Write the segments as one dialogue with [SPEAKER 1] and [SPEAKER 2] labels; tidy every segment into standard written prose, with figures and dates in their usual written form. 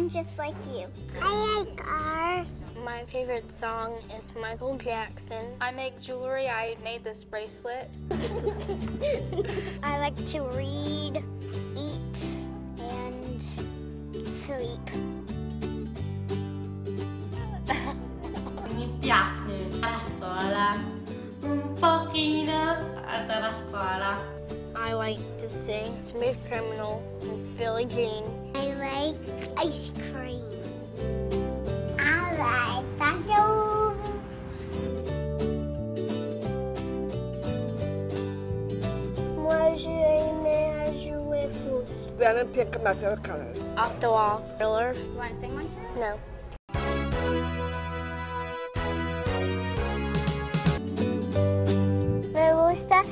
[SPEAKER 1] I'm just like you. I like art.
[SPEAKER 2] My favorite song is Michael Jackson.
[SPEAKER 3] I make jewelry. I made this bracelet.
[SPEAKER 1] I like to read, eat, and sleep.
[SPEAKER 4] Mi piace a scuola, un pochino a scuola.
[SPEAKER 2] I like to sing Smooth Criminal with Billie Jean.
[SPEAKER 1] I like ice cream. I like tacos. Moi, j'ai aimé à jouer foot.
[SPEAKER 5] Then I pick my favorite colors.
[SPEAKER 2] Off the wall. Thriller.
[SPEAKER 6] You want to sing one for us?
[SPEAKER 2] No.
[SPEAKER 1] Me gusta.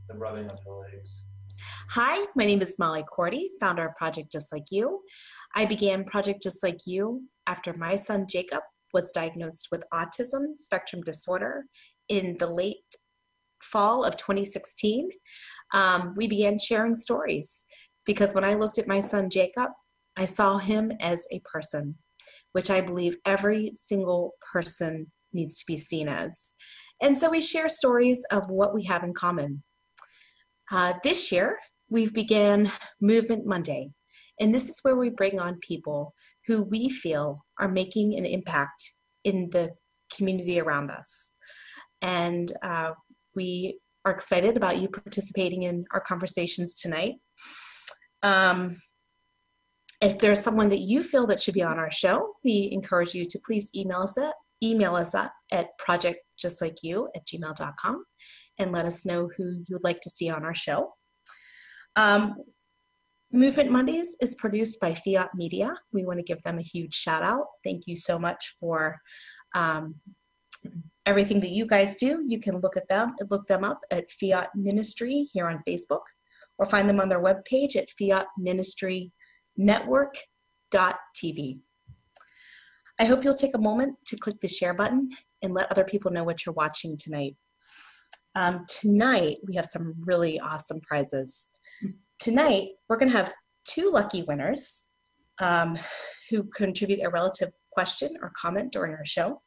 [SPEAKER 7] The rubbing of the legs.
[SPEAKER 8] Hi, my name is Molly Korte, founder of Project Just Like You. I began Project Just Like You after my son Jacob was diagnosed with autism spectrum disorder in the late fall of 2016. We began sharing stories because when I looked at my son Jacob, I saw him as a person, which I believe every single person needs to be seen as. And so we share stories of what we have in common. This year, we've began Movement Monday, and this is where we bring on people who we feel are making an impact in the community around us. And we are excited about you participating in our conversations tonight. If there's someone that you feel that should be on our show, we encourage you to please email us at projectjustlikeYou@gmail.com and let us know who you would like to see on our show. Movement Mondays is produced by Fiat Media. We want to give them a huge shout out. Thank you so much for everything that you guys do. You can look them up at Fiat Ministry here on Facebook, or find them on their webpage at fiatministrynetwork.tv. I hope you'll take a moment to click the share button and let other people know what you're watching tonight. Tonight, we have some really awesome prizes. Tonight, we're going to have 2 lucky winners who contribute a relative question or comment during our show.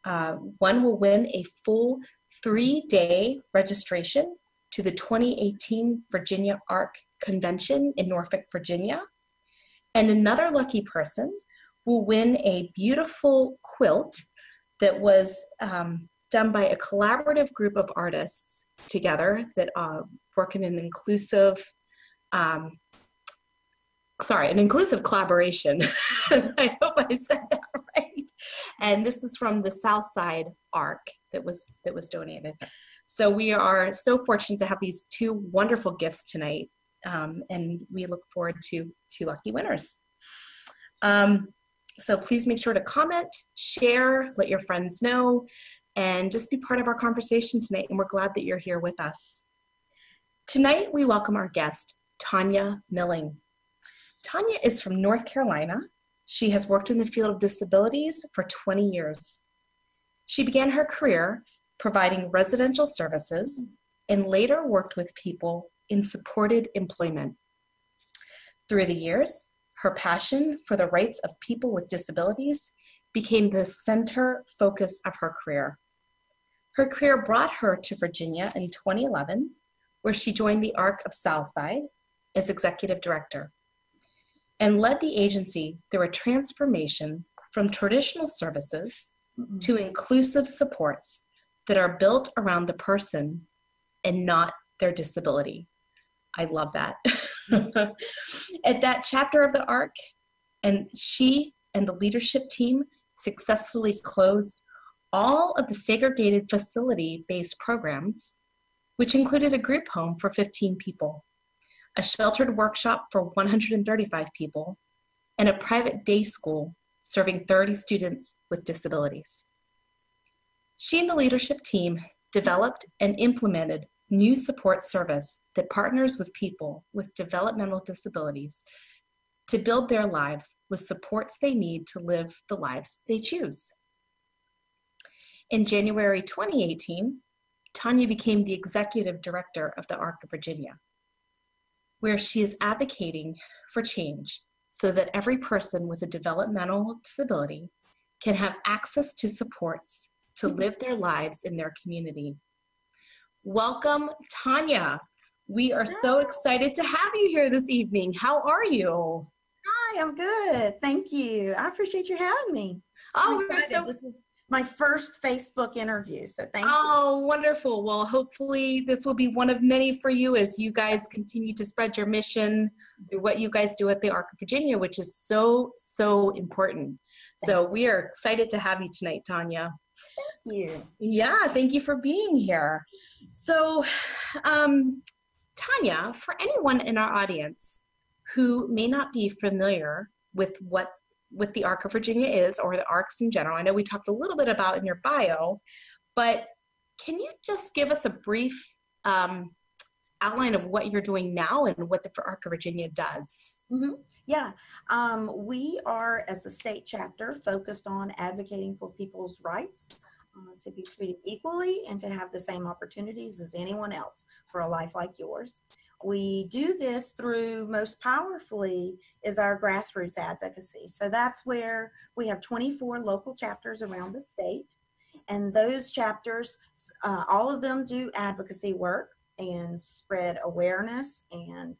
[SPEAKER 8] One will win a full 3-day registration to the 2018 Virginia ARC Convention in Norfolk, Virginia. And another lucky person will win a beautiful quilt that was done by a collaborative group of artists together that work in an inclusive collaboration. I hope I said that right. And this is from the Southside Arc that was donated. So we are so fortunate to have these 2 wonderful gifts tonight, and we look forward to 2 lucky winners. So please make sure to comment, share, let your friends know, and just be part of our conversation tonight, and we're glad that you're here with us. Tonight, we welcome our guest, Tanya Milling. Tanya is from North Carolina. She has worked in the field of disabilities for 20 years. She began her career providing residential services and later worked with people in supported employment. Through the years, her passion for the rights of people with disabilities became the center focus of her career. Her career brought her to Virginia in 2011, where she joined the ARC of Southside as executive director and led the agency through a transformation from traditional services to inclusive supports that are built around the person and not their disability. I love that. At that chapter of the ARC, and she and the leadership team successfully closed all of the segregated facility-based programs, which included a group home for 15 people, a sheltered workshop for 135 people, and a private day school serving 30 students with disabilities. She and the leadership team developed and implemented new support service that partners with people with developmental disabilities to build their lives with supports they need to live the lives they choose. In January 2018, Tanya became the executive director of the ARC of Virginia, where she is advocating for change so that every person with a developmental disability can have access to supports to live their lives in their community. Welcome, Tanya. We are so excited to have you here this evening. How are you?
[SPEAKER 6] Hi, I'm good. Thank you. I appreciate you having me.
[SPEAKER 8] Oh, we're so...
[SPEAKER 6] This is my first Facebook interview, so thank you.
[SPEAKER 8] Oh, wonderful. Well, hopefully this will be one of many for you as you guys continue to spread your mission through what you guys do at the ARC of Virginia, which is so, so important. So we are excited to have you tonight, Tanya.
[SPEAKER 6] Thank you.
[SPEAKER 8] Yeah, thank you for being here. So, Tanya, for anyone in our audience who may not be familiar with what the ARC of Virginia is, or the ARCs in general, I know we talked a little bit about it in your bio, but can you just give us a brief outline of what you're doing now and what the ARC of Virginia does?
[SPEAKER 6] Mm-hmm. Yeah, we are, as the state chapter, focused on advocating for people's rights to be treated equally and to have the same opportunities as anyone else for a life like yours. We do this through, most powerfully, is our grassroots advocacy. So that's where we have 24 local chapters around the state. And those chapters, all of them do advocacy work and spread awareness and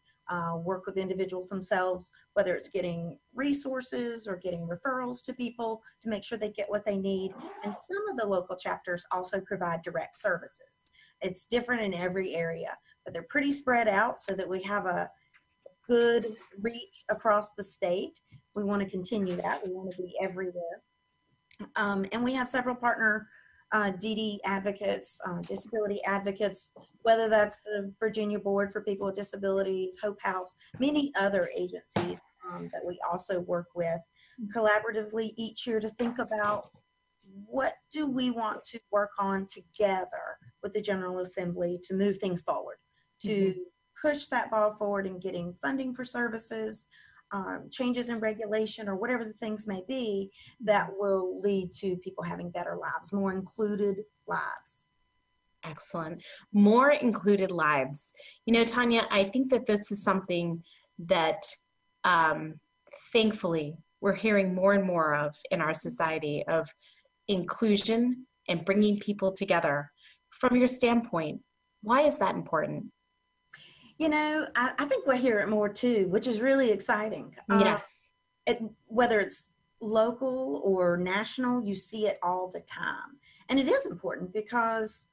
[SPEAKER 6] work with individuals themselves, whether it's getting resources or getting referrals to people to make sure they get what they need. And some of the local chapters also provide direct services. It's different in every area, but they're pretty spread out so that we have a good reach across the state. We want to continue that. We want to be everywhere. And we have several partner DD advocates, disability advocates, whether that's the Virginia Board for People with Disabilities, Hope House, many other agencies that we also work with collaboratively each year to think about what do we want to work on together with the General Assembly to move things forward, to push that ball forward in getting funding for services, changes in regulation, or whatever the things may be that will lead to people having better lives, more included lives.
[SPEAKER 8] Excellent. More included lives. You know, Tanya, I think that this is something that thankfully we're hearing more and more of in our society, of inclusion and bringing people together. From your standpoint, why is that important?
[SPEAKER 6] You know, I think we'll hear it more too, which is really exciting.
[SPEAKER 8] Yes.
[SPEAKER 6] Whether it's local or national, you see it all the time. And it is important because,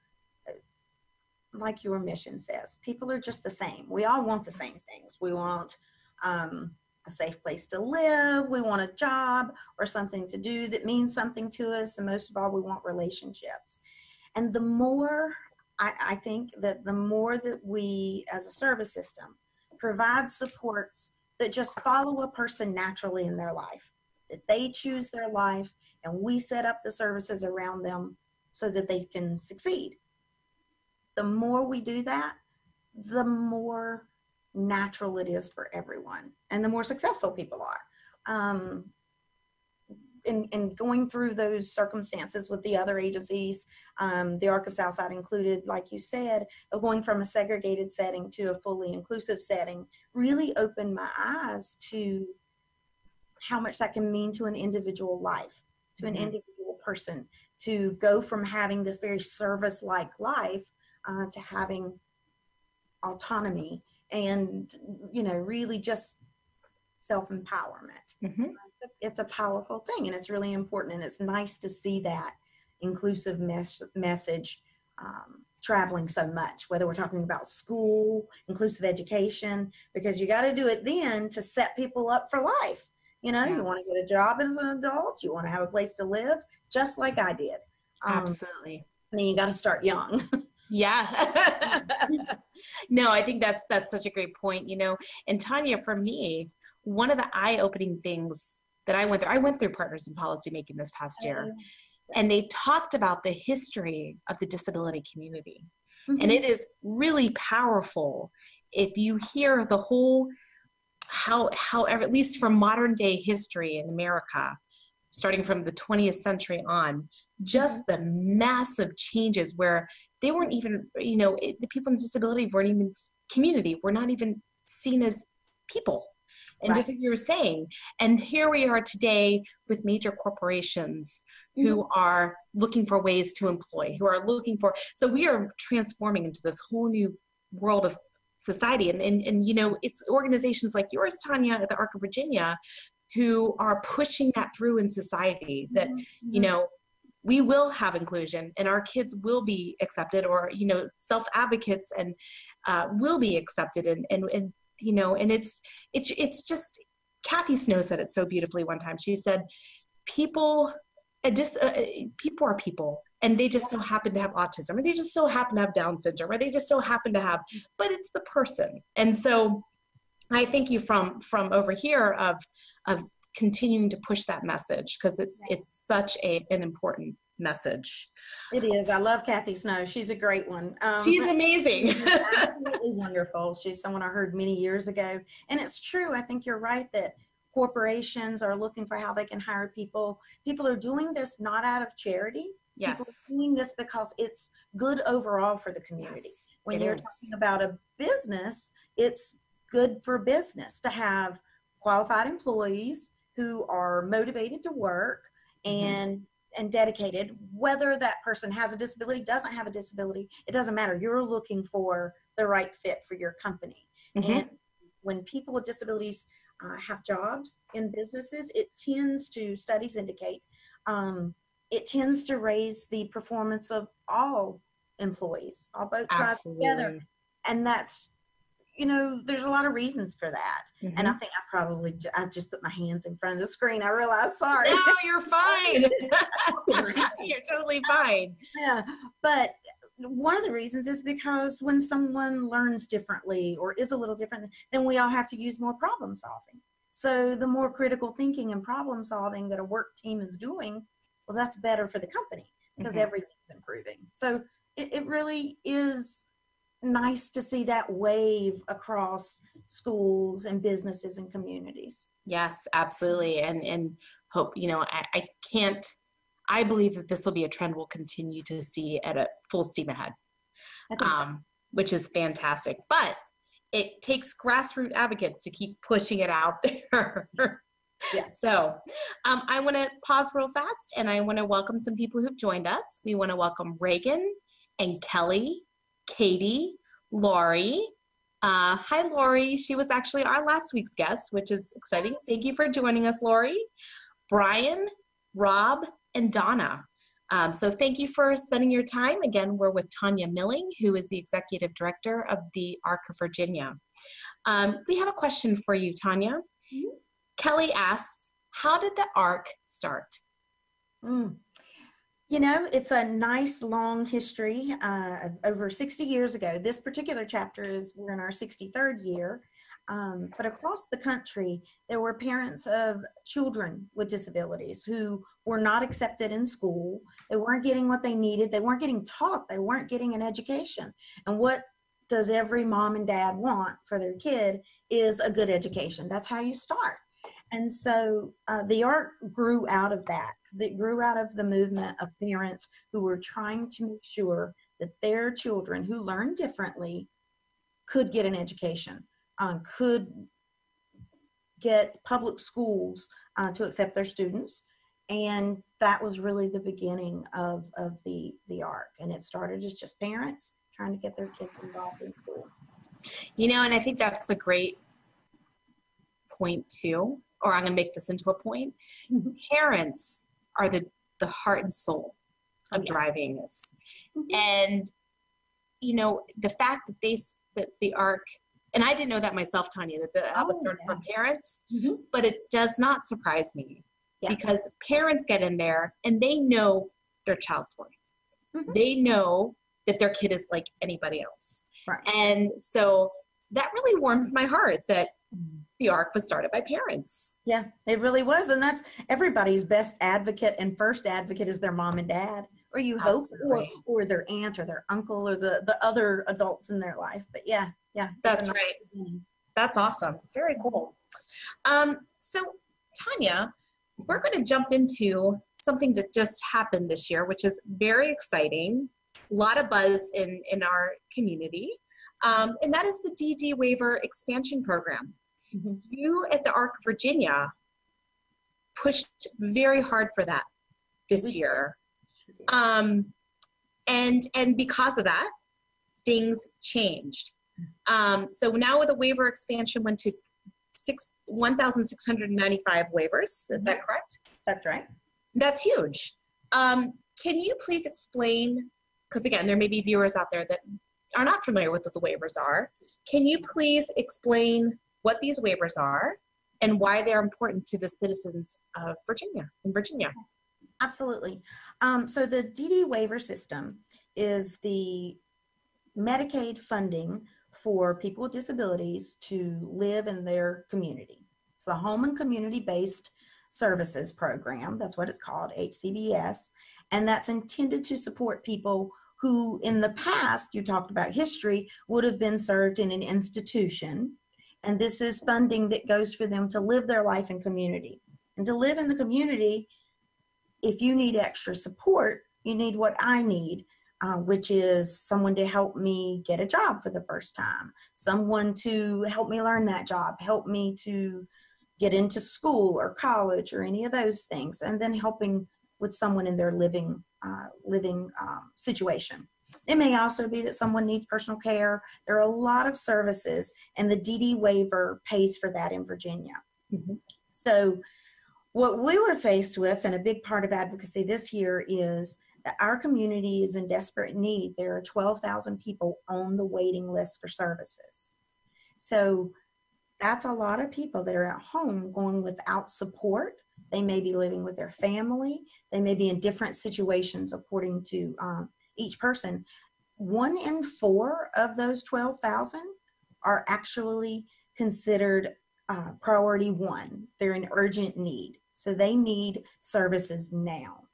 [SPEAKER 6] like your mission says, people are just the same. We all want the same things. We want a safe place to live. We want a job or something to do that means something to us. And most of all, we want relationships. And the more, I think that the more that we as a service system provide supports that just follow a person naturally in their life, that they choose their life and we set up the services around them so that they can succeed. The more we do that, the more natural it is for everyone and the more successful people are. In going through those circumstances with the other agencies, the ARC of Southside included, like you said, of going from a segregated setting to a fully inclusive setting, really opened my eyes to how much that can mean to an individual life, to an individual person, to go from having this very service-like life to having autonomy and, you know, really just self-empowerment. It's a powerful thing and it's really important, and it's nice to see that inclusive message traveling so much, whether we're talking about school, inclusive education, because you got to do it then to set people up for life. You know, you want to get a job as an adult, you want to have a place to live, just like I did.
[SPEAKER 8] Absolutely.
[SPEAKER 6] And then you got to start young.
[SPEAKER 8] Yeah. No, I think that's such a great point, you know. And Tanya, for me, one of the eye-opening things that I went through Partners in Policymaking this past year, and they talked about the history of the disability community. And it is really powerful if you hear the whole, however, at least from modern day history in America, starting from the 20th century on, just the massive changes where they weren't even, the people with disability weren't even community, were not even seen as people. And just like you were saying, and here we are today with major corporations who are looking for ways to employ, so we are transforming into this whole new world of society. And it's organizations like yours, Tanya, at the Arc of Virginia, who are pushing that through in society, that, we will have inclusion and our kids will be accepted, or, self-advocates and will be accepted. And it's just, Kathy Snow said it so beautifully one time. She said, people are people, and they just so happen to have autism, or they just so happen to have Down syndrome, or they just so happen to have, but it's the person. And so I thank you from over here of continuing to push that message, because it's such an important message.
[SPEAKER 6] It is. I love Kathy Snow. She's a great one.
[SPEAKER 8] She's amazing.
[SPEAKER 6] She's absolutely wonderful. She's someone I heard many years ago. And it's true. I think you're right that corporations are looking for how they can hire people. People are doing this not out of charity.
[SPEAKER 8] Yes.
[SPEAKER 6] People are doing this because it's good overall for the community.
[SPEAKER 8] Yes,
[SPEAKER 6] when you're talking about a business, it's good for business to have qualified employees who are motivated to work and dedicated, whether that person has a disability, doesn't have a disability, it doesn't matter. You're looking for the right fit for your company. And when people with disabilities have jobs in businesses, it tends to, studies indicate, it tends to raise the performance of all employees, all boats rise together. And that's, there's a lot of reasons for that. And I think I've just put my hands in front of the screen. I realize, sorry.
[SPEAKER 8] No, you're fine. You're totally fine.
[SPEAKER 6] Yeah. But one of the reasons is because when someone learns differently or is a little different, then we all have to use more problem solving. So the more critical thinking and problem solving that a work team is doing, well, that's better for the company because everything's improving. So it really is nice to see that wave across schools and businesses and communities.
[SPEAKER 8] Yes, absolutely. And hope, I believe that this will be a trend we'll continue to see at a full steam ahead, which is fantastic. But it takes grassroots advocates to keep pushing it out there. So I want to pause real fast, and I want to welcome some people who've joined us. We want to welcome Reagan and Kelly, Katie, Lori. Hi, Lori. She was actually our last week's guest, which is exciting. Thank you for joining us, Lori. Brian, Rob, and Donna. So thank you for spending your time. Again, we're with Tanya Milling, who is the Executive Director of the Arc of Virginia. We have a question for you, Tanya. Kelly asks, how did the Arc start?
[SPEAKER 6] It's a nice long history. Over 60 years ago, this particular chapter we're in our 63rd year. But across the country, there were parents of children with disabilities who were not accepted in school. They weren't getting what they needed. They weren't getting taught. They weren't getting an education. And what does every mom and dad want for their kid is a good education. That's how you start. And so the Arc grew out of that. That grew out of the movement of parents who were trying to make sure that their children who learn differently could get an education, could get public schools to accept their students. And that was really the beginning of the Arc. And it started as just parents trying to get their kids involved in school.
[SPEAKER 8] And I think that's a great point too, or I'm going to make this into a point. Parents are the heart and soul of driving this. And, the fact that the Arc, and I didn't know that myself, Tanya, that the was started from parents, but it does not surprise me because parents get in there and they know their child's worth. They know that their kid is like anybody else. And so that really warms my heart that The ARC was started by parents.
[SPEAKER 6] Yeah, it really was. And that's everybody's best advocate and first advocate is their mom and dad, or you hope, or their aunt or their uncle or the other adults in their life. But yeah,
[SPEAKER 8] that's right. That's awesome. Very cool. So Tanya, we're going to jump into something that just happened this year, which is very exciting. A lot of buzz in our community. And that is the DD waiver expansion program. You at the ARC Virginia pushed very hard for that this year. And because of that, things changed. So now with the waiver expansion went to 1,695 waivers. Is that correct?
[SPEAKER 6] That's right.
[SPEAKER 8] That's huge. Can you please explain, because again, there may be viewers out there that are not familiar with what the waivers are. Can you please explain what these waivers are and why they're important to the citizens of Virginia?
[SPEAKER 6] Absolutely. So the DD waiver system is the Medicaid funding for people with disabilities to live in their community. It's the Home and Community-Based Services Program. That's what it's called, HCBS. And that's intended to support people who in the past, you talked about history, would have been served in an institution. And this is funding that goes for them to live their life in community. And to live in the community, if you need extra support, you need what I need, which is someone to help me get a job for the first time, someone to help me learn that job, help me to get into school or college or any of those things, and then helping with someone in their living situation. It may also be that someone needs personal care. There are a lot of services, and the DD waiver pays for that in Virginia. So what we were faced with, and a big part of advocacy this year, is that our community is in desperate need. There are 12,000 people on the waiting list for services. So that's a lot of people that are at home going without support. They may be living with their family. They may be in different situations according to each person. 1 in 4 of those 12,000 are actually considered priority 1. They're in urgent need. So they need services now.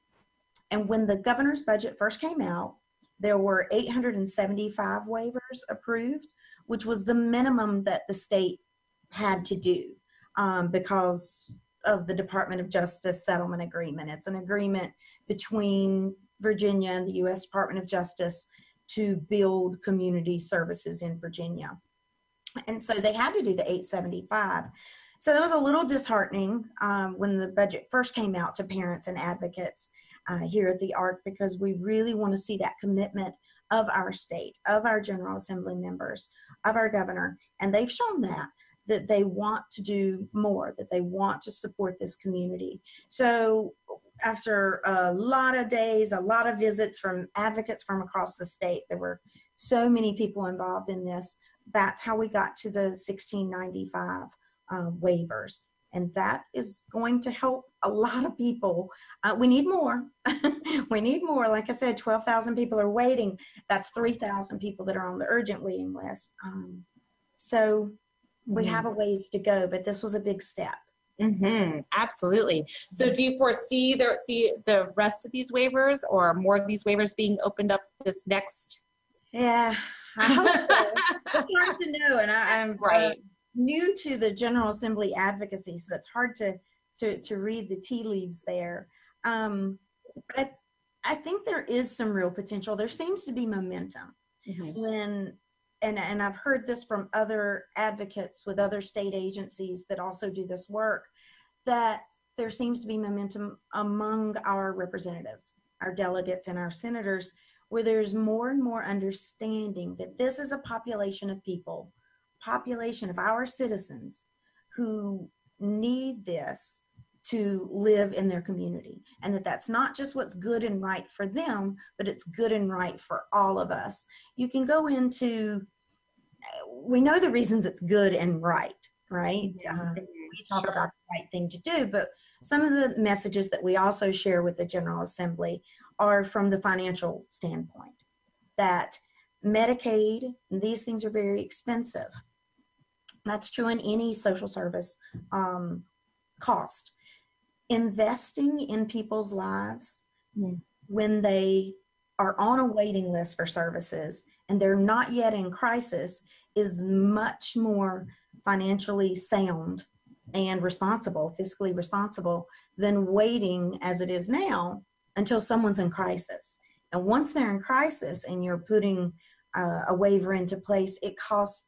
[SPEAKER 6] And when the governor's budget first came out, there were 875 waivers approved, which was the minimum that the state had to do because of the Department of Justice settlement agreement. It's an agreement between Virginia and the U.S. Department of Justice to build community services in Virginia. And so they had to do the 875. So that was a little disheartening when the budget first came out to parents and advocates here at the ARC, because we really want to see that commitment of our state, of our General Assembly members, of our governor. And they've shown that they want to do more, that they want to support this community. So after a lot of days, a lot of visits from advocates from across the state, there were so many people involved in this. That's how we got to the 1695 waivers. And that is going to help a lot of people. We need more. We need more. Like I said, 12,000 people are waiting. That's 3,000 people that are on the urgent waiting list. So we have a ways to go, but this was a big step.
[SPEAKER 8] Absolutely. So do you foresee the rest of these waivers or more of these waivers being opened up this next?
[SPEAKER 6] Yeah, I hope so. It's hard to know. And I'm new to the General Assembly advocacy, so it's hard to read the tea leaves there. But I think there is some real potential. There seems to be momentum and I've heard this from other advocates with other state agencies that also do this work, that there seems to be momentum among our representatives, our delegates and our senators, where there's more and more understanding that this is a population of people, population of our citizens who need this to live in their community, and that's not just what's good and right for them, but it's good and right for all of us. You can go into, we know the reasons it's good and right? We talk about the right thing to do, but some of the messages that we also share with the General Assembly are from the financial standpoint, that Medicaid, these things are very expensive. That's true in any social service cost. Investing in people's lives when they are on a waiting list for services and they're not yet in crisis is much more financially sound and responsible, fiscally responsible, than waiting as it is now until someone's in crisis. And once they're in crisis and you're putting a waiver into place, it costs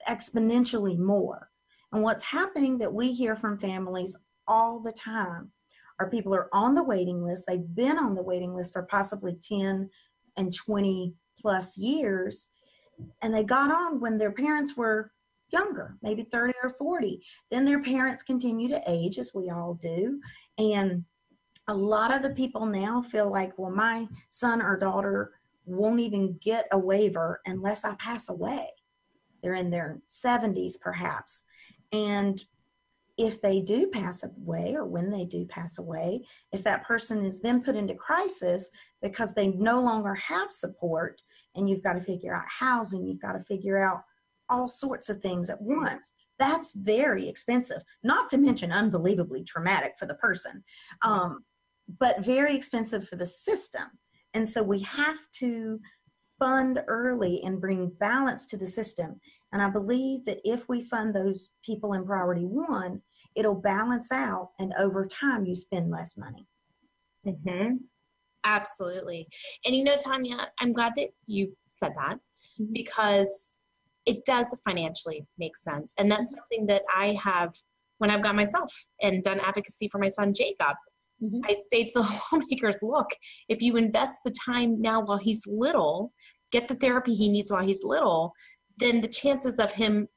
[SPEAKER 6] exponentially more. And what's happening that we hear from families all the time are people are on the waiting list. They've been on the waiting list for possibly 10 and 20 plus years. And they got on when their parents were younger, maybe 30 or 40. Then their parents continue to age, as we all do. And a lot of the people now feel like, well, my son or daughter won't even get a waiver unless I pass away. They're in their 70s perhaps. And if they do pass away, or when they do pass away, if that person is then put into crisis because they no longer have support, and you've got to figure out housing, you've got to figure out all sorts of things at once, that's very expensive, not to mention unbelievably traumatic for the person, but very expensive for the system. And so we have to fund early and bring balance to the system. And I believe that if we fund those people in priority one, it'll balance out, and over time you spend less money.
[SPEAKER 8] Mm-hmm. Absolutely. And Tanya, I'm glad that you said that, because it does financially make sense. And that's something that I have, when I've gone myself and done advocacy for my son, Jacob, I'd say to the lawmakers, look, if you invest the time now while he's little, get the therapy he needs while he's little, then the chances of him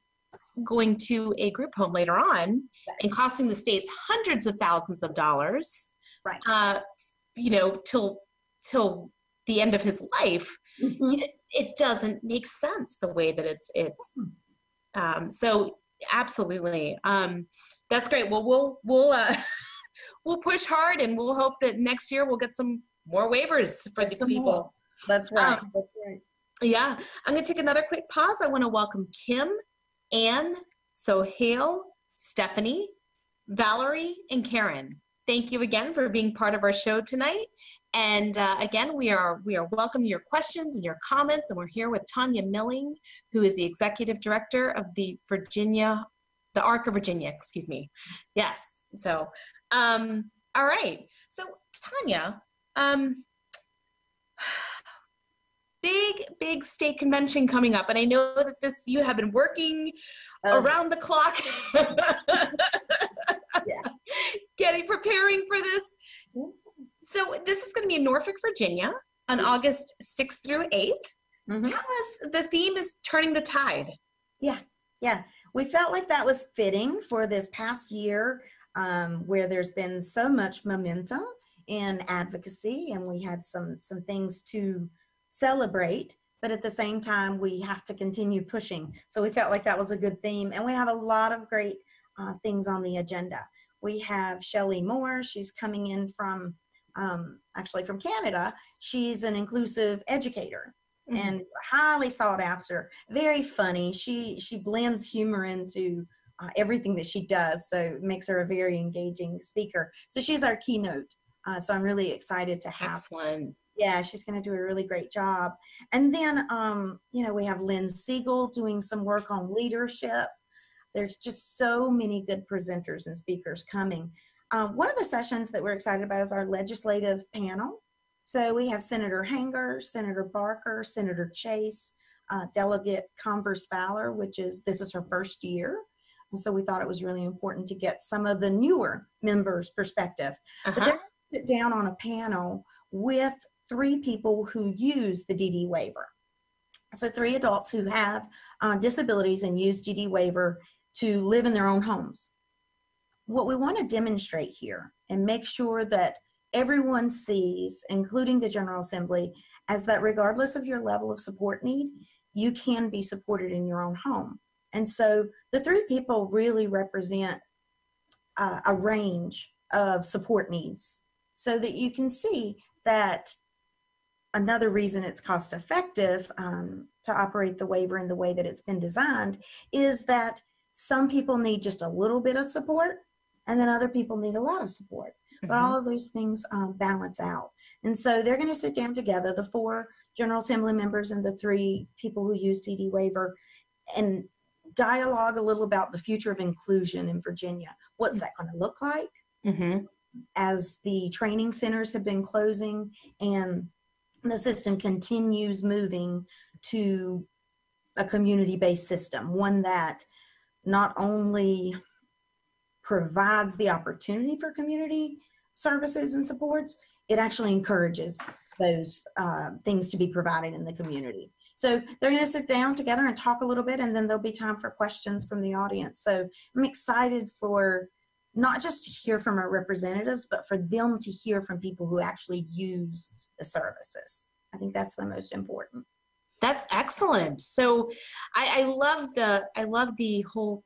[SPEAKER 8] going to a group home later on and costing the states hundreds of thousands of dollars, till the end of his life, it doesn't make sense the way that it's so absolutely. That's great. Well, we'll push hard, and we'll hope that next year we'll get some more waivers for these people.
[SPEAKER 6] That's right. That's right.
[SPEAKER 8] Yeah. I'm going to take another quick pause. I want to welcome Kim, Anne, Sohail, Stephanie, Valerie, and Karen. Thank you again for being part of our show tonight. And again, we are welcoming your questions and your comments, and we're here with Tanya Milling, who is the Executive Director of the ARC of Virginia, excuse me. Yes. So, all right. So Tanya, big state convention coming up. And I know that you have been working around the clock, preparing for this. So this is going to be in Norfolk, Virginia on August 6th through 8th. Tell us, the theme is turning the tide.
[SPEAKER 6] Yeah. We felt like that was fitting for this past year, where there's been so much momentum in advocacy, and we had some things to celebrate, but at the same time we have to continue pushing. So we felt like that was a good theme, and we have a lot of great things on the agenda. We have Shelley Moore. She's coming in from actually from Canada. She's an inclusive educator and highly sought after, very funny. She blends humor into everything that she does, so it makes her a very engaging speaker. So she's our keynote. So I'm really excited to have.
[SPEAKER 8] Excellent.
[SPEAKER 6] Yeah, she's going to do a really great job. And then, we have Lynn Siegel doing some work on leadership. There's just so many good presenters and speakers coming. One of the sessions that we're excited about is our legislative panel. So we have Senator Hanger, Senator Barker, Senator Chase, Delegate Converse Fowler, this is her first year. And so we thought it was really important to get some of the newer members' perspective. But they're going to sit down on a panel with 3 people who use the DD waiver. So 3 adults who have disabilities and use DD waiver to live in their own homes. What we want to demonstrate here and make sure that everyone sees, including the General Assembly, as that regardless of your level of support need, you can be supported in your own home. And so the 3 people really represent a range of support needs, so that you can see that another reason it's cost effective to operate the waiver in the way that it's been designed is that some people need just a little bit of support, and then other people need a lot of support. But all of those things balance out. And so they're going to sit down together, the 4 General Assembly members and the 3 people who use TD waiver, and dialogue a little about the future of inclusion in Virginia. What's that going to look like as the training centers have been closing and the system continues moving to a community-based system, one that not only provides the opportunity for community services and supports, it actually encourages those things to be provided in the community. So they're going to sit down together and talk a little bit, and then there'll be time for questions from the audience. So I'm excited for not just to hear from our representatives, but for them to hear from people who actually use the services. I think that's the most important.
[SPEAKER 8] That's excellent. So I love the whole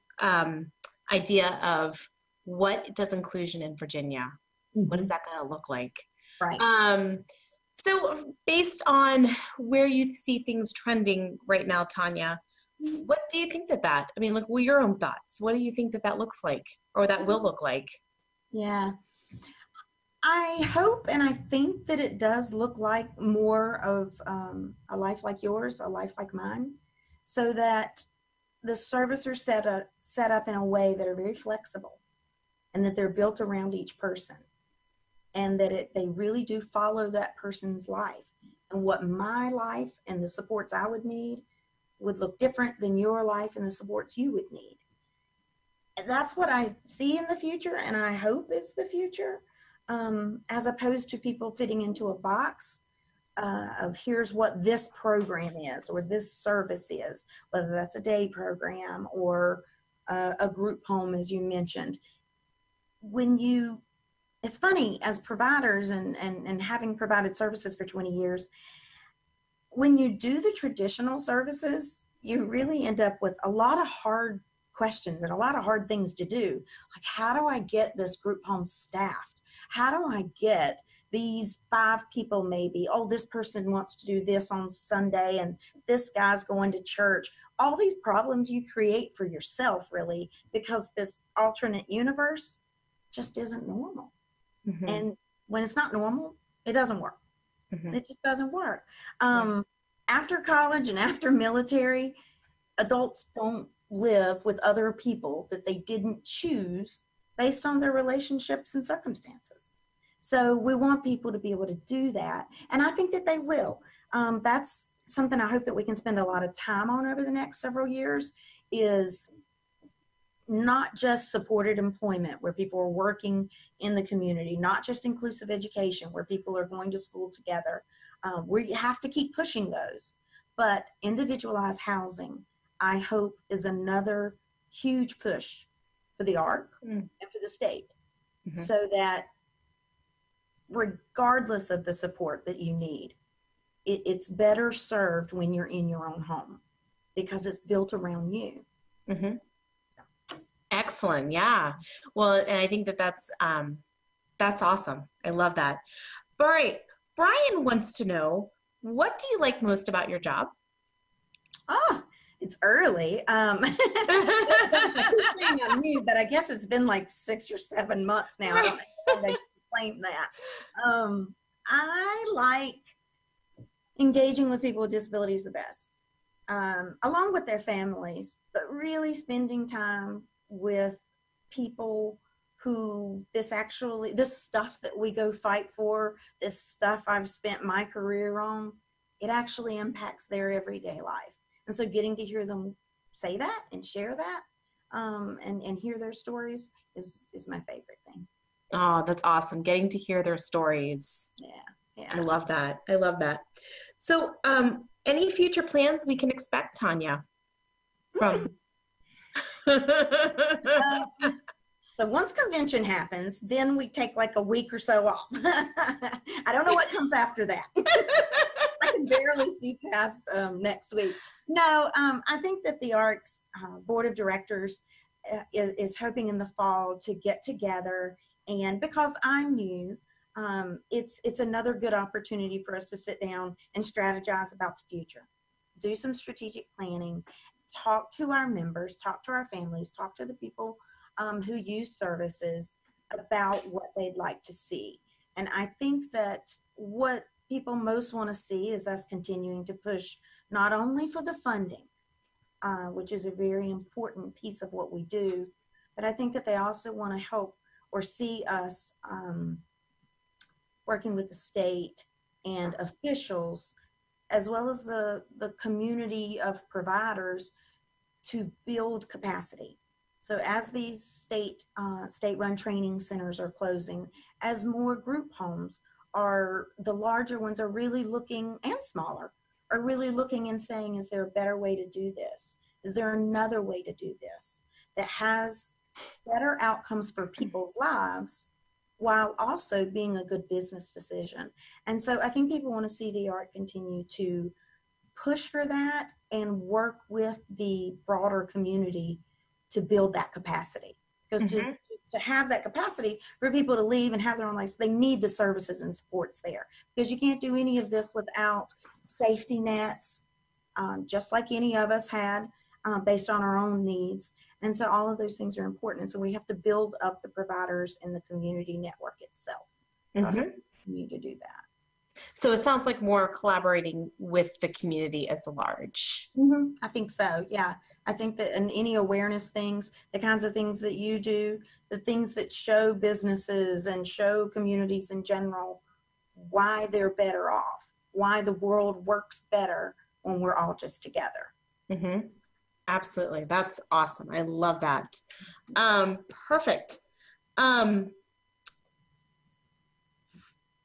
[SPEAKER 8] idea of what does inclusion in Virginia? What is that going to look like?
[SPEAKER 6] Right.
[SPEAKER 8] So based on where you see things trending right now, Tanya, what do you think that, I mean, like, well, your own thoughts, what do you think that looks like, or that will look like?
[SPEAKER 6] Yeah. I hope and I think that it does look like more of a life like yours, a life like mine, so that the services are set up in a way that are very flexible and that they're built around each person, and that they really do follow that person's life. And what my life and the supports I would need would look different than your life and the supports you would need. And that's what I see in the future, and I hope is the future. As opposed to people fitting into a box of here's what this program is or this service is, whether that's a day program or a group home, as you mentioned. It's funny, as providers and having provided services for 20 years, when you do the traditional services, you really end up with a lot of hard questions and a lot of hard things to do. Like, how do I get this group home staffed? How do I get these 5 people maybe? Oh, this person wants to do this on Sunday and this guy's going to church. All these problems you create for yourself, really, because this alternate universe just isn't normal. And when it's not normal, it doesn't work. It just doesn't work. After college and after military, adults don't live with other people that they didn't choose based on their relationships and circumstances. So we want people to be able to do that. And I think that they will. That's something I hope that we can spend a lot of time on over the next several years, is not just supported employment where people are working in the community, not just inclusive education where people are going to school together. We have to keep pushing those. But individualized housing, I hope, is another huge push for the ARC and for the state, so that regardless of the support that you need, it's better served when you're in your own home because it's built around you.
[SPEAKER 8] Excellent. Yeah. Well, and I think that's awesome. I love that. All right. Brian wants to know, what do you like most about your job?
[SPEAKER 6] Oh, it's early. Gosh, I keep saying I'm new, but I guess it's been like 6 or 7 months now. I don't know if I can claim that. I like engaging with people with disabilities the best, along with their families, but really spending time with people who this stuff that we go fight for, this stuff I've spent my career on, it actually impacts their everyday life. And so getting to hear them say that and share that and hear their stories is my favorite thing.
[SPEAKER 8] Oh, that's awesome. Getting to hear their stories.
[SPEAKER 6] Yeah.
[SPEAKER 8] I love that. I love that. So any future plans we can expect, Tanya? From
[SPEAKER 6] So once convention happens, then we take like a week or so off. I don't know what comes after that. I can barely see past next week. No, I think that the ARC's board of directors is hoping in the fall to get together, and because I'm new, it's another good opportunity for us to sit down and strategize about the future, do some strategic planning, talk to our members, talk to our families, talk to the people who use services about what they'd like to see. And I think that what people most want to see is us continuing to push not only for the funding, which is a very important piece of what we do, but I think that they also want to help or see us working with the state and officials, as well as the community of providers, to build capacity. So as these state-run training centers are closing, as more group homes are, the larger ones are really looking, and smaller, are really looking and saying, is there a better way to do this? Is there another way to do this that has better outcomes for people's lives while also being a good business decision? And so I think people want to see the ARC continue to push for that and work with the broader community to build that capacity. Because to have that capacity for people to leave and have their own lives, they need the services and supports there. Because you can't do any of this without safety nets, just like any of us had, based on our own needs. And so all of those things are important. And so we have to build up the providers and the community network itself. So we need to do that.
[SPEAKER 8] So it sounds like more collaborating with the community as large.
[SPEAKER 6] I think so, yeah. I think that in any awareness things, the kinds of things that you do, the things that show businesses and show communities in general why they're better off, why the world works better when we're all just together.
[SPEAKER 8] Absolutely. That's awesome. I love that. Perfect.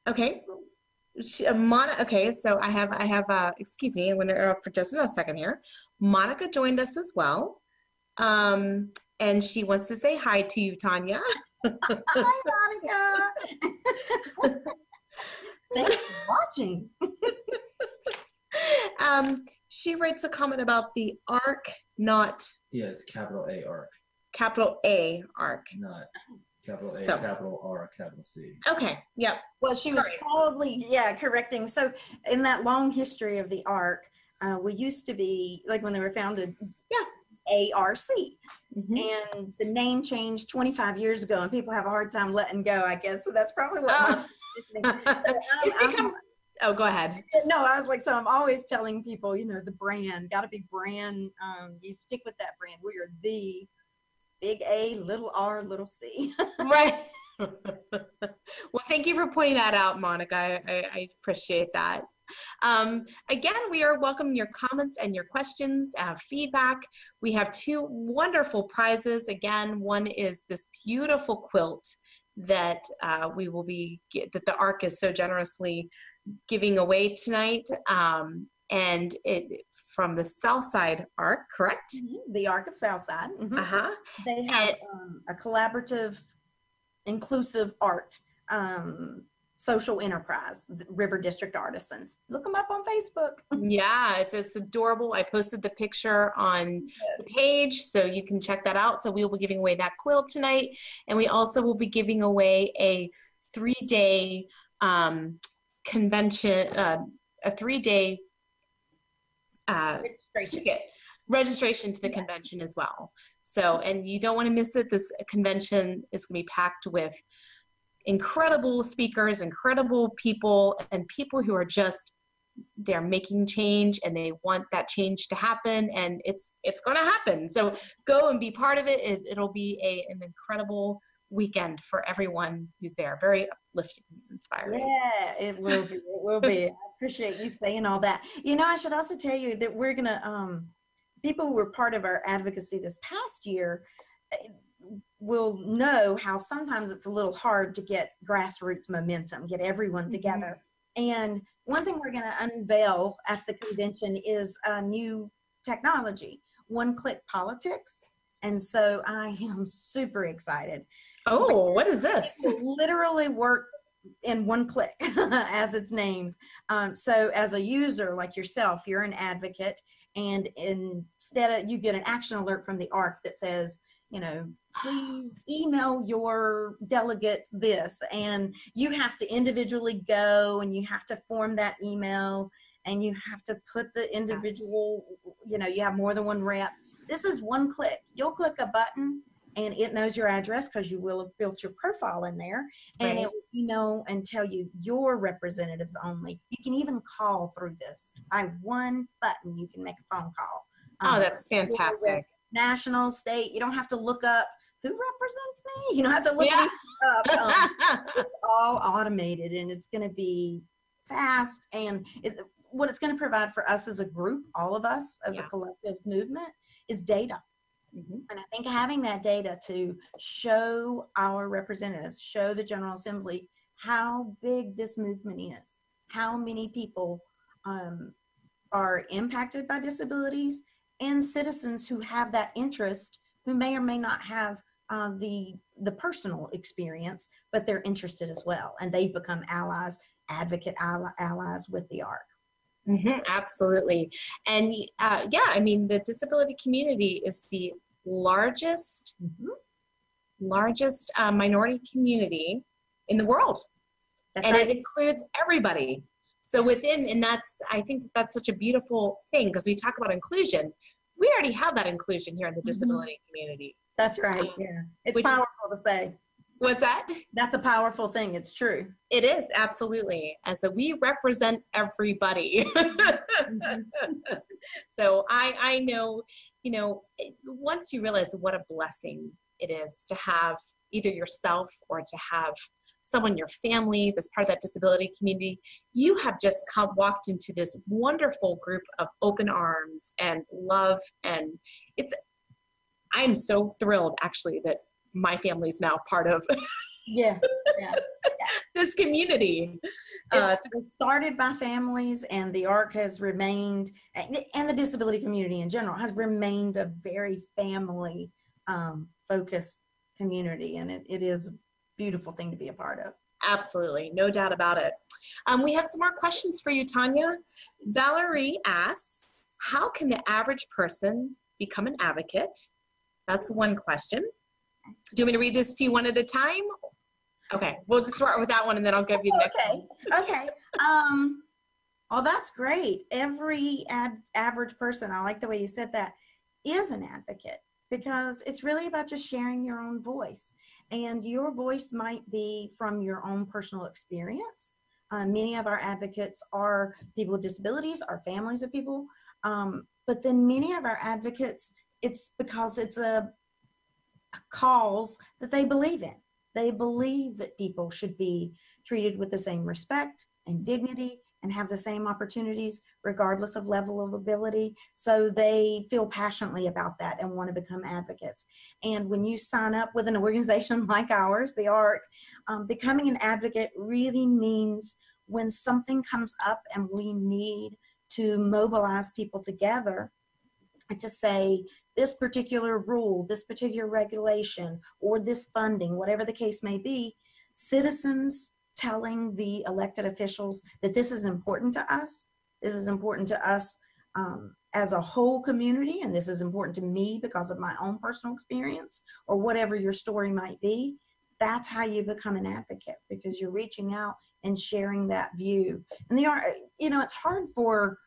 [SPEAKER 8] Okay. Okay, so I have excuse me, I'm going to interrupt for just a second here. Monica joined us as well, and she wants to say hi to you, Tanya.
[SPEAKER 6] Hi, Monica. Thanks for watching.
[SPEAKER 8] She writes a comment about the ARC, not...
[SPEAKER 7] Yes, capital A ARC.
[SPEAKER 8] Capital A ARC.
[SPEAKER 7] Not capital A,
[SPEAKER 8] So,
[SPEAKER 7] capital R, capital C.
[SPEAKER 8] Okay, yep.
[SPEAKER 6] Well, she was probably, correcting. So in that long history of the ARC, we used to be, like when they were founded, ARC. And the name changed 25 years ago, and people have a hard time letting go, I guess. So that's probably what
[SPEAKER 8] Oh, go ahead.
[SPEAKER 6] No, I was like, so I'm always telling people, you know, the brand, got to be brand. You stick with that brand. We are the big A, little R, little C.
[SPEAKER 8] Right. Well, thank you for pointing that out, Monica. I appreciate that. Again, we are welcoming your comments and your questions, feedback. We have two wonderful prizes. Again, one is this beautiful quilt that we will be, that the ARC is so generously giving away tonight. And it from the Southside ARC, correct?
[SPEAKER 6] The ARC of Southside. They have a collaborative, inclusive art social enterprise, River District Artisans. Look them up on Facebook.
[SPEAKER 8] Yeah, it's adorable. I posted the picture on the page, so you can check that out. So we will be giving away that quilt tonight, and we also will be giving away a 3-day convention, a 3-day registration to the convention as well. So, and you don't want to miss it. This convention is going to be packed with incredible speakers, incredible people, and people who are just, they're making change and they want that change to happen, and it's going to happen. So go and be part of it. It'll be an incredible weekend for everyone who's there. Very uplifting, inspiring.
[SPEAKER 6] Yeah, it will be. It will be. I appreciate you saying all that. You know, I should also tell you that we're going to, people who were part of our advocacy this past year will know how sometimes it's a little hard to get grassroots momentum, get everyone together. And one thing we're going to unveil at the convention is a new technology, one-click politics. And so I am super excited.
[SPEAKER 8] Oh, what is this?
[SPEAKER 6] It literally work in one click, as it's named. So as a user like yourself, you're an advocate, and instead of, you get an action alert from the ARC that says, you know, please email your delegate this, and you have to individually go and you have to form that email and you have to put the individual, you know, you have more than one rep. This is one click. You'll click a button and it knows your address because you will have built your profile in there, and
[SPEAKER 8] Right.
[SPEAKER 6] it will, you know, and tell you your representatives only. You can even call through this. By one button, you can make a phone call.
[SPEAKER 8] Oh, that's fantastic.
[SPEAKER 6] National, state, you don't have to look up who represents me. You don't have to look
[SPEAKER 8] Yeah.
[SPEAKER 6] me up. It's all automated, and it's going to be fast. And what it's going to provide for us as a group, all of us as a collective movement, is data.
[SPEAKER 8] Mhm.
[SPEAKER 6] And I think having that data to show our representatives, show the General Assembly how big this movement is, how many people are impacted by disabilities, and citizens who have that interest, who may or may not have the personal experience, but they're interested as well, and they become allies, advocate allies with the ARC.
[SPEAKER 8] Absolutely. And yeah, I mean, the disability community is the largest minority community in the world.
[SPEAKER 6] That's
[SPEAKER 8] and
[SPEAKER 6] right.
[SPEAKER 8] it includes everybody. So and I think that's such a beautiful thing, because we talk about inclusion. We already have that inclusion here in the disability community.
[SPEAKER 6] That's right. Yeah. It's powerful to say.
[SPEAKER 8] What's that?
[SPEAKER 6] That's a powerful thing. It's true.
[SPEAKER 8] It is, absolutely. And so we represent everybody. So I know, you know, once you realize what a blessing it is to have either yourself or to have someone in your family that's part of that disability community, you have just walked into this wonderful group of open arms and love. And I'm so thrilled, actually, that my family's now part of this community.
[SPEAKER 6] It started by families, and the ARC has remained, and the disability community in general has remained a very family focused community, and it is a beautiful thing to be a part of.
[SPEAKER 8] Absolutely, no doubt about it. We have some more questions for you, Tanya. Valerie asks, how can the average person become an advocate? That's one question. Do you want me to read this to you one at a time? Okay, we'll just start with that one, and then I'll give you the next one.
[SPEAKER 6] Okay. Oh, that's great. Every average person, I like the way you said that, is an advocate, because it's really about just sharing your own voice. And your voice might be from your own personal experience. Many of our advocates are people with disabilities, are families of people. But then many of our advocates, it's because it's a cause that they believe in. They believe that people should be treated with the same respect and dignity and have the same opportunities regardless of level of ability. So they feel passionately about that and want to become advocates. And when you sign up with an organization like ours, the ARC, becoming an advocate really means when something comes up and we need to mobilize people together to say this particular rule, this particular regulation, or this funding, whatever the case may be, citizens telling the elected officials that this is important to us. This is important to us as a whole community, and this is important to me because of my own personal experience, or whatever your story might be. That's how you become an advocate, because you're reaching out and sharing that view. And it's hard for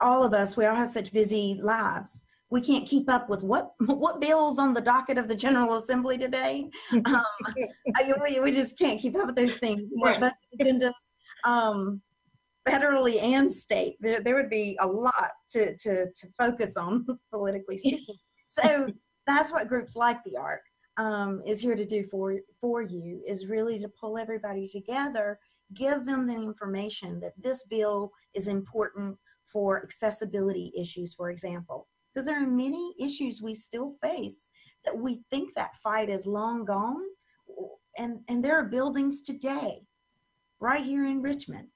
[SPEAKER 6] all of us. We all have such busy lives. We can't keep up with what bills on the docket of the General Assembly today. We just can't keep up with those things.
[SPEAKER 8] Right.
[SPEAKER 6] But agendas, federally and state, there would be a lot to focus on, politically speaking. So that's what groups like the ARC is here to do for you, is really to pull everybody together, give them the information that this bill is important for accessibility issues, for example. Because there are many issues we still face that we think that fight is long gone. And there are buildings today, right here in Richmond,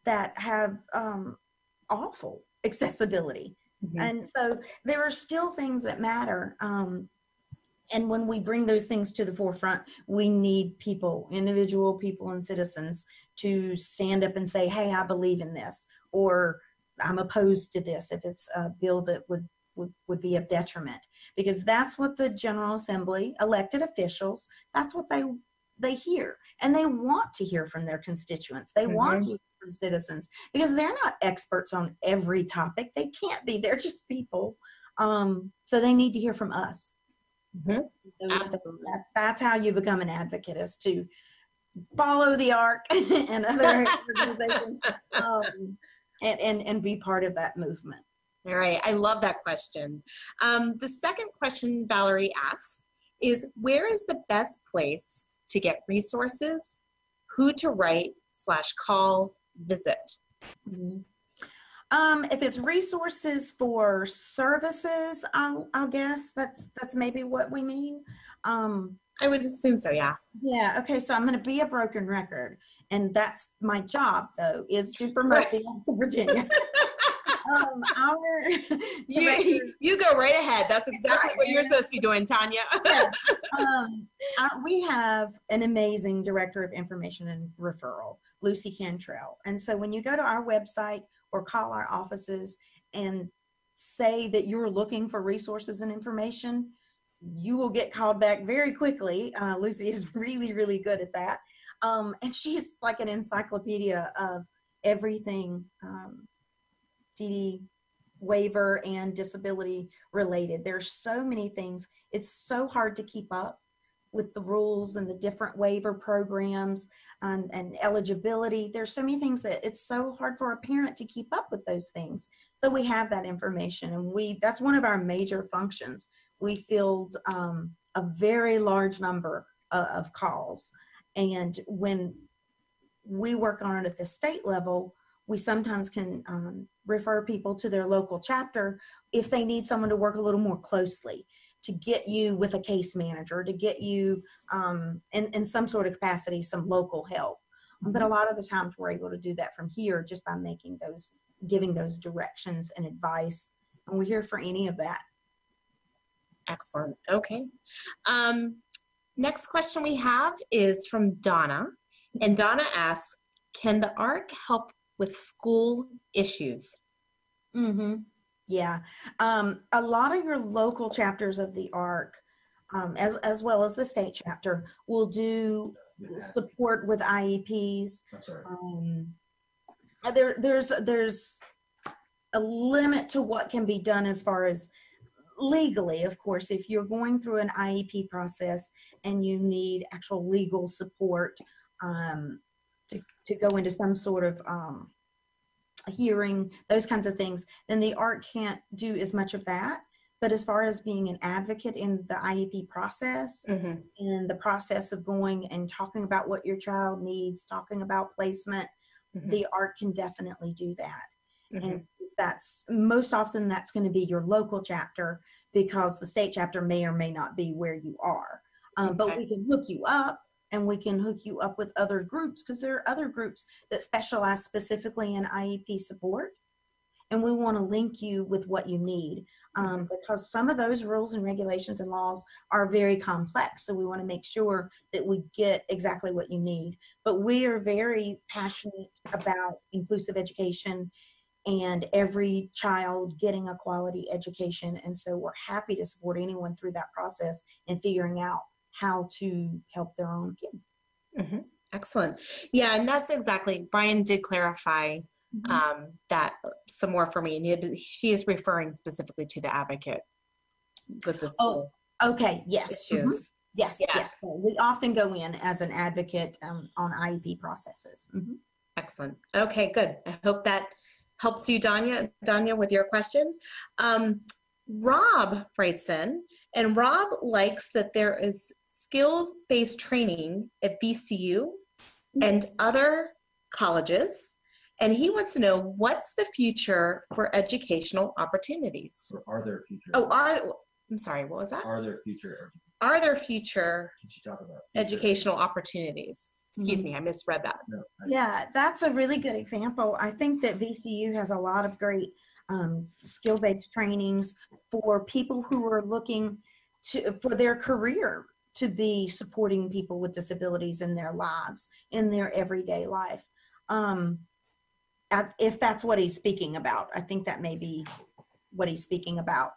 [SPEAKER 6] that have awful accessibility. Mm-hmm. And so there are still things that matter. And when we bring those things to the forefront, we need people, individual people and citizens, to stand up and say, hey, I believe in this, or I'm opposed to this, if it's a bill that would would be of detriment, because that's what the General Assembly, elected officials, that's what they hear. And they want to hear from their constituents. They want to hear from citizens, because they're not experts on every topic. They can't be. They're just people. So they need to hear from us. So
[SPEAKER 8] Absolutely.
[SPEAKER 6] that's how you become an advocate, is to follow the ARC and other organizations, and be part of that movement.
[SPEAKER 8] All right, I love that question. The second question Valerie asks is, where is the best place to get resources, who to write / call, visit?
[SPEAKER 6] If it's resources for services, I'll guess that's maybe what we mean.
[SPEAKER 8] I would assume so, yeah.
[SPEAKER 6] Yeah, okay, so I'm going to be a broken record, and that's my job, though, is to promote the Virginia.
[SPEAKER 8] You go right ahead. That's exactly what you're supposed to be doing, Tanya.
[SPEAKER 6] We have an amazing Director of Information and Referral, Lucy Cantrell. And so when you go to our website or call our offices and say that you're looking for resources and information, you will get called back very quickly. Lucy is really, really good at that. And she's like an encyclopedia of everything DD waiver and disability related. There's so many things. It's so hard to keep up with the rules and the different waiver programs and eligibility. There's so many things that it's so hard for a parent to keep up with those things. So we have that information, and that's one of our major functions. We field a very large number of calls, and when we work on it at the state level, we sometimes can refer people to their local chapter if they need someone to work a little more closely, to get you with a case manager, to get you in some sort of capacity, some local help. But a lot of the times we're able to do that from here just by giving those directions and advice. And we're here for any of that.
[SPEAKER 8] Excellent. Okay. Next question we have is from Donna. And Donna asks, can the ARC help with school issues?
[SPEAKER 6] Yeah. A lot of your local chapters of the ARC, as well as the state chapter, will do support with IEPs. There's a limit to what can be done as far as legally. Of course, if you're going through an IEP process and you need actual legal support to go into some sort of hearing, those kinds of things, then the ARC can't do as much of that. But as far as being an advocate in the IEP process, in the process of going and talking about what your child needs, talking about placement, the ARC can definitely do that. And that's most often that's going to be your local chapter, because the state chapter may or may not be where you are. But we can hook you up, and we can hook you up with other groups, because there are other groups that specialize specifically in IEP support. And we want to link you with what you need, because some of those rules and regulations and laws are very complex. So we want to make sure that we get exactly what you need. But we are very passionate about inclusive education and every child getting a quality education. And so we're happy to support anyone through that process and figuring out how to help their own kid.
[SPEAKER 8] Excellent. Yeah, and that's exactly, Brian did clarify that some more for me, and she is referring specifically to the advocate with the school.
[SPEAKER 6] Okay, yes.
[SPEAKER 8] Issues.
[SPEAKER 6] Yes. So we often go in as an advocate on IEP processes.
[SPEAKER 8] Excellent. Okay, good. I hope that helps you, Danya, with your question. Rob writes in, and Rob likes that there is skill-based training at VCU and other colleges, and he wants to know, what's the future for educational opportunities?
[SPEAKER 7] Or are there future?
[SPEAKER 8] I'm sorry, what was that?
[SPEAKER 7] Are there future?
[SPEAKER 8] Are there future
[SPEAKER 7] Could you talk about
[SPEAKER 8] educational opportunities? Excuse me, I misread that.
[SPEAKER 7] No,
[SPEAKER 6] Yeah, that's a really good example. I think that VCU has a lot of great skill-based trainings for people who are looking for their career to be supporting people with disabilities in their lives, in their everyday life. If that's what he's speaking about, I think that may be what he's speaking about.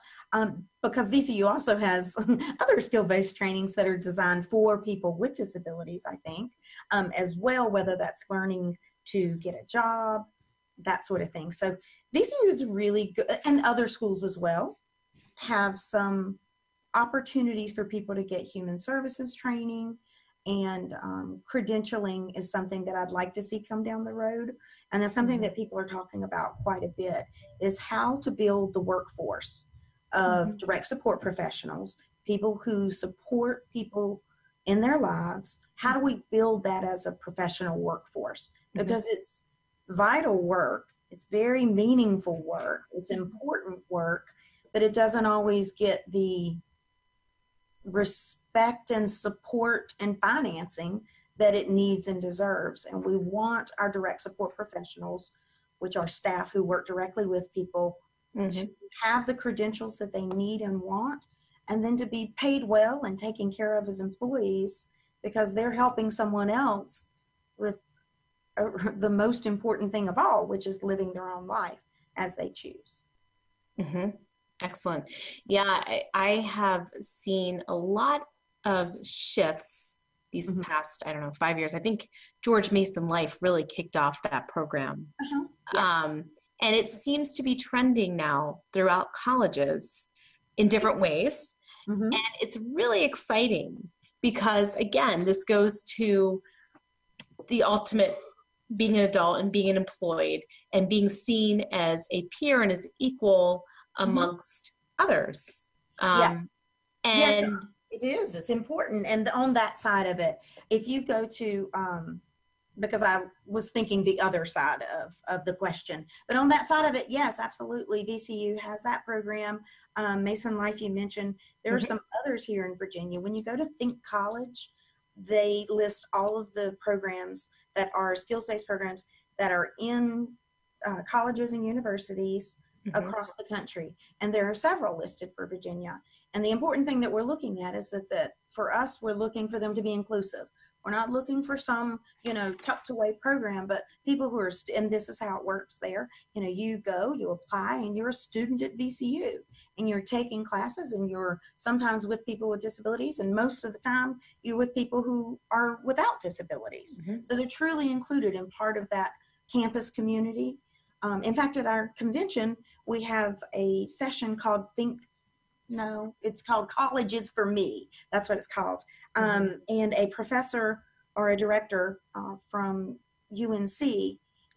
[SPEAKER 6] Because VCU also has other skill-based trainings that are designed for people with disabilities, I think, as well, whether that's learning to get a job, that sort of thing. So VCU is really good, and other schools as well have some opportunities for people to get human services training, and credentialing is something that I'd like to see come down the road. And that's something that people are talking about quite a bit, is how to build the workforce of direct support professionals, people who support people in their lives. How do we build that as a professional workforce? Because it's vital work. It's very meaningful work. It's important work, but it doesn't always get the respect and support and financing that it needs and deserves. And we want our direct support professionals, which are staff who work directly with people, to have the credentials that they need and want, and then to be paid well and taken care of as employees, because they're helping someone else with the most important thing of all, which is living their own life as they choose.
[SPEAKER 8] Excellent. Yeah, I have seen a lot of shifts these past, I don't know, 5 years. I think George Mason Life really kicked off that program. And it seems to be trending now throughout colleges in different ways. And it's really exciting because, again, this goes to the ultimate being an adult and being employed and being seen as a peer and as equal amongst others. And
[SPEAKER 6] yes, it is. It's important. And on that side of it, if you go to, because I was thinking the other side of the question, but on that side of it, yes, absolutely. VCU has that program. Mason Life, you mentioned, there are some others here in Virginia. When you go to Think College, they list all of the programs that are skills-based programs that are in colleges and universities across the country. And there are several listed for Virginia. And the important thing that we're looking at is that for us, we're looking for them to be inclusive. We're not looking for some, tucked away program, but people who are, and this is how it works there. You go, you apply, and you're a student at VCU, and you're taking classes, and you're sometimes with people with disabilities, and most of the time you're with people who are without disabilities. So they're truly included in part of that campus community. In fact, at our convention, we have a session called it's called College is for Me. That's what it's called. And a professor or a director from UNC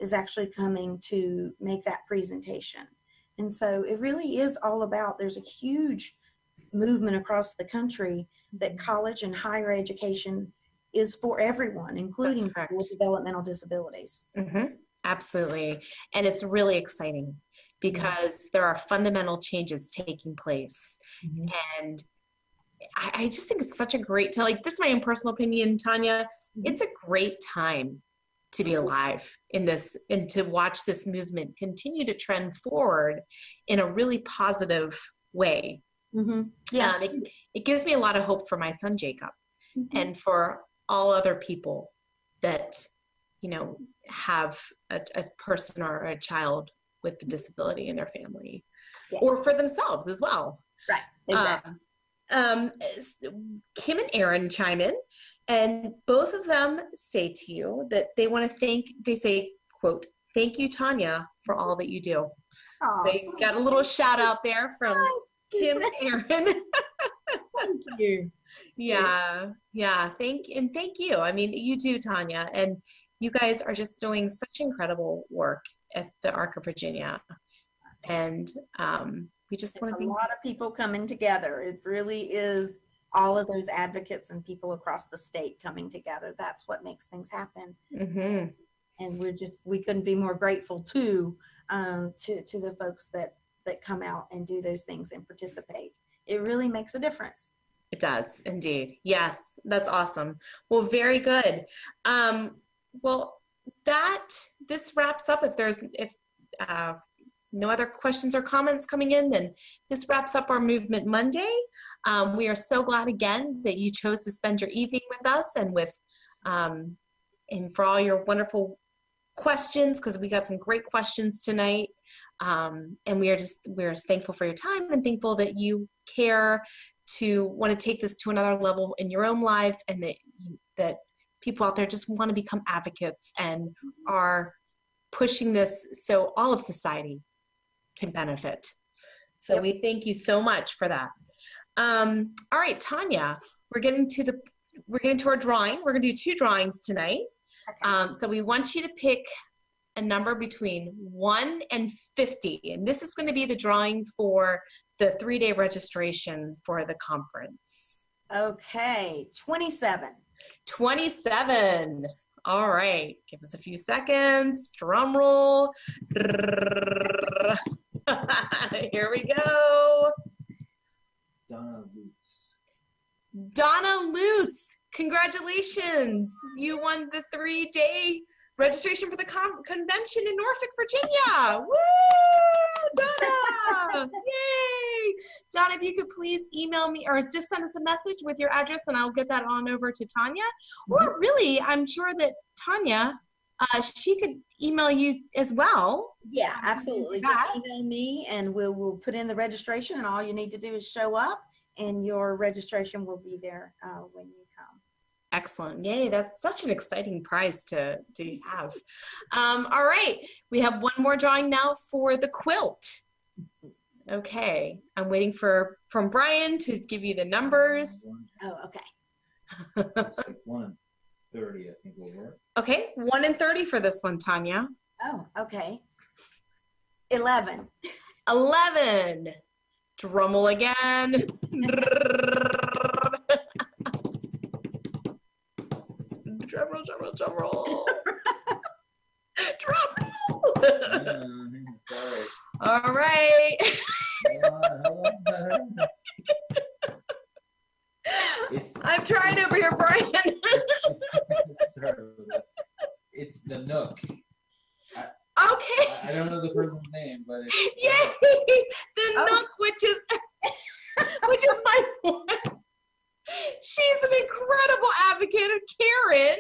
[SPEAKER 6] is actually coming to make that presentation. And so it really is all about, there's a huge movement across the country that college and higher education is for everyone, including people with developmental disabilities.
[SPEAKER 8] Absolutely. And it's really exciting because there are fundamental changes taking place. And I just think it's such a great time. Like, this is my own personal opinion, Tanya. It's a great time to be alive in this and to watch this movement continue to trend forward in a really positive way. It gives me a lot of hope for my son, Jacob, and for all other people that, have a person or a child with a disability in their family, or for themselves as well.
[SPEAKER 6] Right, exactly.
[SPEAKER 8] Kim and Aaron chime in, and both of them say to you that they want to they say, quote, "Thank you, Tanya, for all that you do." They got a little shout out there from Kim and Aaron.
[SPEAKER 6] Thank you.
[SPEAKER 8] Thank you. I mean, you do, Tanya, and you guys are just doing such incredible work at the ARC of Virginia. And we just want to thank
[SPEAKER 6] a lot of people coming together. It really is all of those advocates and people across the state coming together. That's what makes things happen. And we couldn't be more grateful to the folks that come out and do those things and participate. It really makes a difference.
[SPEAKER 8] It does indeed. Yes, that's awesome. Well, very good. Well, this wraps up. If no other questions or comments coming in, then this wraps up our Movement Monday. We are so glad again that you chose to spend your evening with us and and for all your wonderful questions, because we got some great questions tonight. And we're thankful for your time and thankful that you care to want to take this to another level in your own lives, and that people out there just want to become advocates and are pushing this so all of society can benefit. So we thank you so much for that. All right, Tanya, we're getting to our drawing. We're gonna do 2 drawings tonight. Okay. So we want you to pick a number between 1 and 50. And this is gonna be the drawing for the 3-day registration for the conference.
[SPEAKER 6] Okay, 27.
[SPEAKER 8] 27. All right, give us a few seconds. Drum roll. Here we go.
[SPEAKER 7] Donna Lutz.
[SPEAKER 8] Donna Lutz, congratulations. You won the 3-day registration for the convention in Norfolk, Virginia. Woo, Donna. Yay. Donna, if you could please email me or just send us a message with your address and I'll get that on over to Tanya. Or really, I'm sure that Tanya, she could email you as well.
[SPEAKER 6] Yeah, absolutely. Just email me and we'll put in the registration, and all you need to do is show up and your registration will be there when you come.
[SPEAKER 8] Excellent. Yay, that's such an exciting prize to have. All right, we have one more drawing now for the quilt. Okay, I'm waiting from Brian to give you the numbers.
[SPEAKER 6] Oh, okay.
[SPEAKER 7] Looks like 1 and 30, I think will work.
[SPEAKER 8] Okay, 1 and 30 for this one, Tanya.
[SPEAKER 6] Oh, okay. 11.
[SPEAKER 8] 11. Drummel again. Drum roll, drum roll, drum roll. Drum roll.
[SPEAKER 7] Sorry.
[SPEAKER 8] All right. I'm trying over here, Brian.
[SPEAKER 7] It's the Nook.
[SPEAKER 8] Okay.
[SPEAKER 7] I don't know the person's name, but it's
[SPEAKER 8] yay! The Nook, which is my one. She's an incredible advocate, Karen.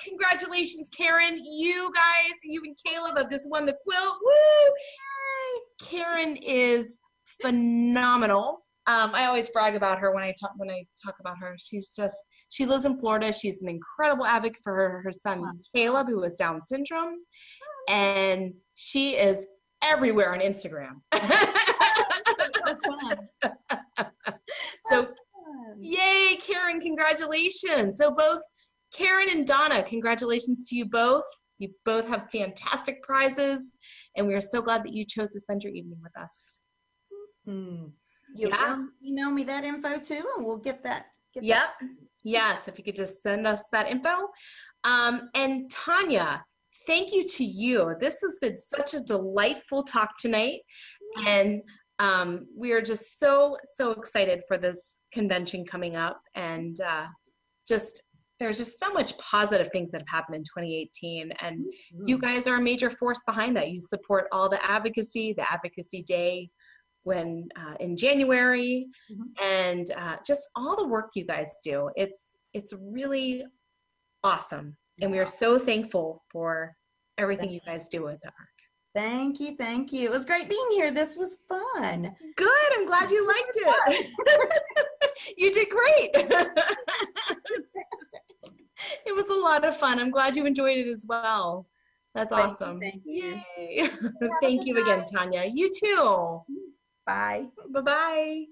[SPEAKER 8] Congratulations, Karen. You guys, you and Caleb have just won the quilt. Woo! Yay! Karen is phenomenal. I always brag about her when I talk about her. She lives in Florida. She's an incredible advocate for her son Caleb, who has Down syndrome, and she is everywhere on Instagram. So, yay, Karen! Congratulations. So both Karen and Donna, congratulations to you both. You both have fantastic prizes, and we are so glad that you chose to spend your evening with us.
[SPEAKER 6] You'll email me that info too, and we'll get that.
[SPEAKER 8] Yep. Yes, if you could just send us that info. And Tanya, thank you to you. This has been such a delightful talk tonight, and we are just so excited for this convention coming up, and there's just so much positive things that have happened in 2018, and you guys are a major force behind that. You support all the Advocacy Day when in January, and just all the work you guys do. It's really awesome, and we are so thankful for everything you guys do with the ARC.
[SPEAKER 6] Thank you. It was great being here. This was fun.
[SPEAKER 8] Good. I'm glad you liked it. You did great. It was a lot of fun. I'm glad you enjoyed it as well. That's awesome.
[SPEAKER 6] Thank you.
[SPEAKER 8] Yay. Thank you again, Tanya. You too.
[SPEAKER 6] Bye.
[SPEAKER 8] Bye-bye.